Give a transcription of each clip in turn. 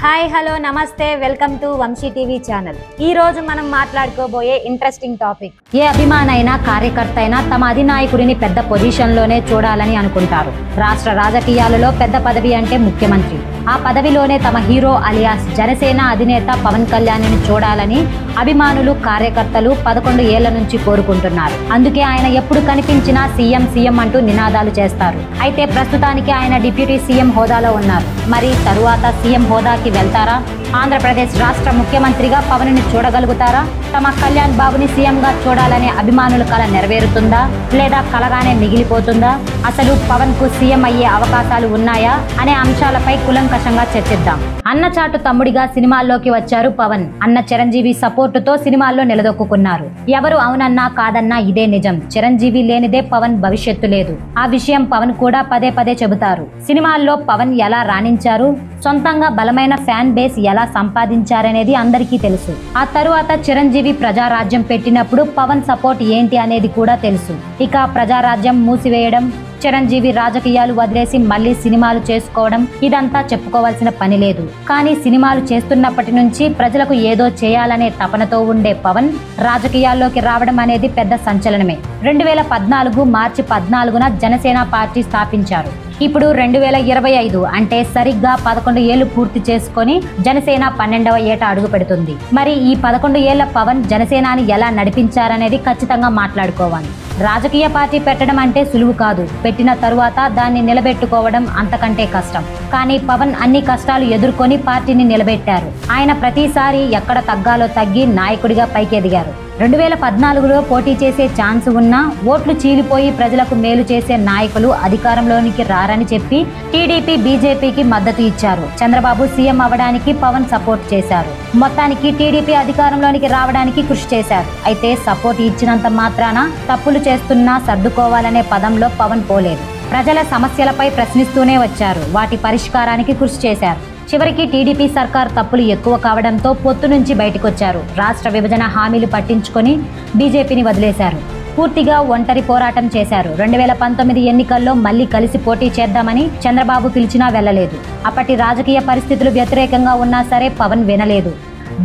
Hi hello నమస్తే welcome to Vamshi TV channel. ఈ రోజు మనం మాట్లాడుకోబోయే ఇంట్రెస్టింగ్ టాపిక్, ఏ అభిమానైనా కార్యకర్త అయినా తమ అధినాయకుడిని పెద్ద పొజిషన్లోనే చూడాలని అనుకుంటారు. రాష్ట్ర రాజకీయాలలో పెద్ద పదవి అంటే ముఖ్యమంత్రి. ఆ పదవిలోనే తమ హీరో అలియాస్ జనసేన అధినేత పవన్ కళ్యాణ్ని చూడాలని అభిమానులు కార్యకర్తలు 11 ఏళ్ల నుంచి కోరుకుంటున్నారు. అందుకే ఆయన ఎప్పుడు కనిపించినా సీఎం సీఎం అంటూ నినాదాలు చేస్తారు. అయితే ప్రస్తుతానికి ఆయన డిప్యూటీ సీఎం హోదాలో ఉన్నారు. మరి తరువాత సీఎం హోదాకి వెళ్తారా? ఆంధ్రప్రదేశ్ రాష్ట్ర ముఖ్యమంత్రిగా పవన్ చూడగలుగుతారా? తమ కళ్యాణ్ బాబుని సీఎంగా చూడాలనే అభిమానుల కల నెరవేరుతుందా లేదా కలగానే మిగిలిపోతుందా? అసలు పవన్ కు సీఎం అయ్యే అవకాశాలు ఉన్నాయా అనే అంశాలపై కులంకషంగా చర్చిద్దాం. అన్నచాటు తమ్ముడిగా సినిమాల్లోకి వచ్చారు పవన్. అన్న చిరంజీవి సపోర్టుతో సినిమాల్లో నిలదొక్కున్నారు. ఎవరు అవునన్నా కాదన్నా ఇదే నిజం. చిరంజీవి లేనిదే పవన్ భవిష్యత్తు లేదు. ఆ విషయం పవన్ కూడా పదే పదే చెబుతారు. సినిమాల్లో పవన్ ఎలా రాణించారు, సొంతంగా బలమైన ఫ్యాన్ బేస్ ఎలా సంపాదించారనేది అందరికీ తెలుసు. ఆ తరువాత చిరంజీవి ప్రజారాజ్యం పెట్టినప్పుడు పవన్ సపోర్ట్ ఏంటి అనేది కూడా తెలుసు. ఇక ప్రజారాజ్యం మూసివేయడం, చిరంజీవి రాజకీయాలు వదిలేసి మళ్ళీ సినిమాలు చేసుకోవడం, ఇదంతా చెప్పుకోవాల్సిన పని లేదు. కానీ సినిమాలు చేస్తున్నప్పటి నుంచి ప్రజలకు ఏదో చేయాలనే తపనతో ఉండే పవన్ రాజకీయాల్లోకి రావడం అనేది పెద్ద సంచలనమే. 2014 మార్చి 14న జనసేన పార్టీ స్థాపించారు. ఇప్పుడు 2025 అంటే సరిగ్గా 11 ఏళ్లు పూర్తి చేసుకొని జనసేన 12వ ఏట అడుగు పెడుతుంది. మరి ఈ 11 ఏళ్ల పవన్ జనసేనాని ఎలా నడిపించారనేది ఖచ్చితంగా మాట్లాడుకోవాలి. రాజకీయ పార్టీ పెట్టడం అంటే సులువు కాదు. పెట్టిన తరువాత దాన్ని నిలబెట్టుకోవడం అంతకంటే కష్టం. కానీ పవన్ అన్ని కష్టాలు ఎదుర్కొని పార్టీని నిలబెట్టారు. ఆయన ప్రతిసారి ఎక్కడ తగ్గాలో తగ్గి నాయకుడిగా పైకెదిగారు. 2014లో పోటీ చేసే ఛాన్స్ ఉన్నా ఓట్లు చీలిపోయి ప్రజలకు మేలు చేసే నాయకులు అధికారంలోనికి రారని చెప్పి టీడీపీ బీజేపీకి మద్దతు ఇచ్చారు. చంద్రబాబు సీఎం అవ్వడానికి పవన్ సపోర్ట్ చేశారు. మొత్తానికి టీడీపీ అధికారంలోనికి రావడానికి కృషి చేశారు. అయితే సపోర్ట్ ఇచ్చినంత మాత్రాన తప్పులు చేస్తున్నా సర్దుకోవాలనే పదంలో పవన్ పోలేదు. ప్రజల సమస్యలపై ప్రశ్నిస్తూనే వచ్చారు. వాటి పరిష్కారానికి కృషి చేశారు. చివరికి టీడీపీ సర్కార్ తప్పులు ఎక్కువ కావడంతో పొత్తు నుంచి బయటకొచ్చారు. రాష్ట్ర విభజన హామీలు పట్టించుకొని బీజేపీని వదిలేశారు. పూర్తిగా ఒంటరి పోరాటం చేశారు. 2019 ఎన్నికల్లో మళ్లీ కలిసి పోటీ చేద్దామని చంద్రబాబు పిలిచినా వెళ్లలేదు. అప్పటి రాజకీయ పరిస్థితులు వ్యతిరేకంగా ఉన్నా సరే పవన్ వినలేదు.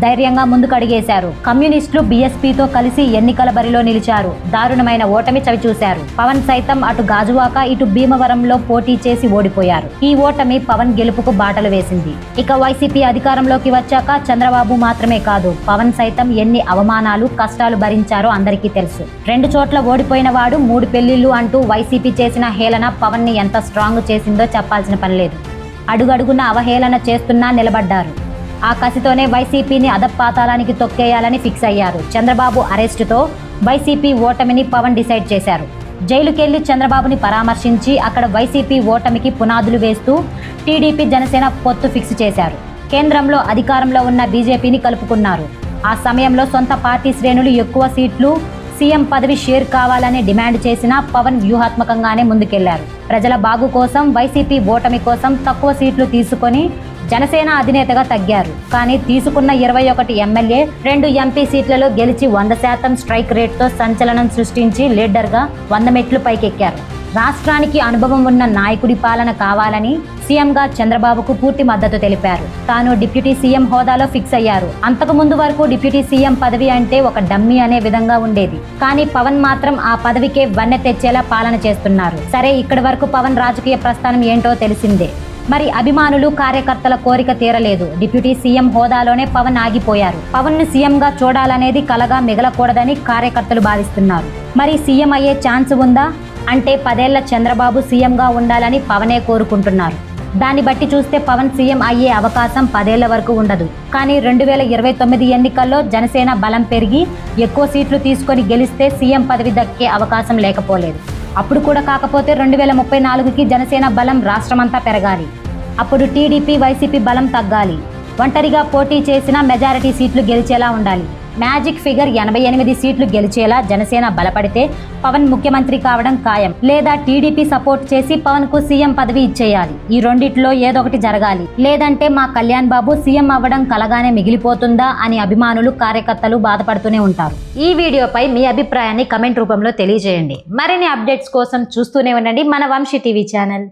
ధైర్యంగా ముందుకడిగేశారు. కమ్యూనిస్టులు బీఎస్పీతో కలిసి ఎన్నికల బరిలో నిలిచారు. దారుణమైన ఓటమి చవిచూశారు. పవన్ సైతం అటు గాజువాక ఇటు భీమవరంలో పోటీ చేసి ఓడిపోయారు. ఈ ఓటమి పవన్ గెలుపుకు బాటలు వేసింది. ఇక వైసీపీ అధికారంలోకి వచ్చాక చంద్రబాబు మాత్రమే కాదు, పవన్ సైతం ఎన్ని అవమానాలు కష్టాలు భరించారో అందరికీ తెలుసు. 2 చోట్ల ఓడిపోయిన వాడు 3 పెళ్లిళ్లు అంటూ వైసీపీ చేసిన హేళన పవన్ ని ఎంత స్ట్రాంగ్ చేసిందో చెప్పాల్సిన పని లేదు. అడుగడుగున అవహేళన చేస్తున్నా నిలబడ్డారు. ఆ కసితోనే వైసీపీని అధపాతాళానికి తొక్కేయాలని ఫిక్స్ అయ్యారు. చంద్రబాబు అరెస్టుతో వైసీపీ ఓటమిని పవన్ డిసైడ్ చేశారు. జైలుకెళ్లి చంద్రబాబుని పరామర్శించి అక్కడ వైసీపీ ఓటమికి పునాదులు వేస్తూ టీడీపీ జనసేన పొత్తు ఫిక్స్ చేశారు. కేంద్రంలో అధికారంలో ఉన్న బీజేపీని కలుపుకున్నారు. ఆ సమయంలో సొంత పార్టీ శ్రేణులు ఎక్కువ సీట్లు, సీఎం పదవి షేర్ కావాలని డిమాండ్ చేసినా పవన్ వ్యూహాత్మకంగానే ముందుకెళ్లారు. ప్రజల బాగు కోసం, వైసీపీ ఓటమి కోసం తక్కువ సీట్లు తీసుకొని జనసేన అధినేతగా తగ్గారు. కానీ తీసుకున్న 21 ఎమ్మెల్యే, 2 ఎంపీ సీట్లలో గెలిచి 100% స్ట్రైక్ రేట్తో సంచలనం సృష్టించి లీడర్గా 100 మెట్లు పైకెక్కారు. రాష్ట్రానికి అనుభవం ఉన్న నాయకుడి పాలన కావాలని సీఎంగా చంద్రబాబుకు పూర్తి మద్దతు తెలిపారు. తాను డిప్యూటీ సీఎం హోదాలో ఫిక్స్ అయ్యారు. అంతకు ముందు వరకు డిప్యూటీ సీఎం పదవి అంటే ఒక డమ్మీ అనే విధంగా ఉండేది. కానీ పవన్ మాత్రం ఆ పదవికే వన్నె తెచ్చేలా పాలన చేస్తున్నారు. సరే, ఇక్కడి వరకు పవన్ రాజకీయ ప్రస్థానం ఏంటో తెలిసిందే. మరి అభిమానులు కార్యకర్తల కోరిక తీరలేదు. డిప్యూటీ సీఎం హోదాలోనే పవన్ ఆగిపోయారు. పవన్ ను సీఎంగా చూడాలనేది కలగా మిగలకూడదని కార్యకర్తలు భావిస్తున్నారు. మరి సీఎం అయ్యే ఛాన్స్ ఉందా అంటే 10 ఏళ్ల చంద్రబాబు సీఎంగా ఉండాలని పవనే కోరుకుంటున్నారు. దాన్ని బట్టి చూస్తే పవన్ సీఎం అయ్యే అవకాశం 10 ఏళ్ల వరకు ఉండదు. కానీ 2029 ఎన్నికల్లో జనసేన బలం పెరిగి ఎక్కువ సీట్లు తీసుకొని గెలిస్తే సీఎం పదవి దక్కే అవకాశం లేకపోలేదు. అప్పుడు కూడా కాకపోతే 2034కి జనసేన బలం రాష్ట్రమంతా పెరగాలి. అప్పుడు టీడీపీ వైసీపీ బలం తగ్గాలి. ఒంటరిగా పోటీ చేసిన మెజారిటీ సీట్లు గెలిచేలా ఉండాలి. మ్యాజిక్ ఫిగర్ 88 సీట్లు గెలిచేలా జనసేన బలపడితే పవన్ ముఖ్యమంత్రి కావడం ఖాయం. లేదా టీడీపీ సపోర్ట్ చేసి పవన్ కు సీఎం పదవి ఇచ్చేయాలి. ఈ రెండిట్లో ఏదొకటి జరగాలి. లేదంటే మా కళ్యాణ్ బాబు సీఎం అవ్వడం కలగానే మిగిలిపోతుందా అని అభిమానులు కార్యకర్తలు బాధపడుతూనే ఉంటారు. ఈ వీడియోపై మీ అభిప్రాయాన్ని కమెంట్ రూపంలో తెలియజేయండి. మరిన్ని అప్డేట్స్ కోసం చూస్తూనే ఉండండి మన వంశీ టీవీ ఛానల్.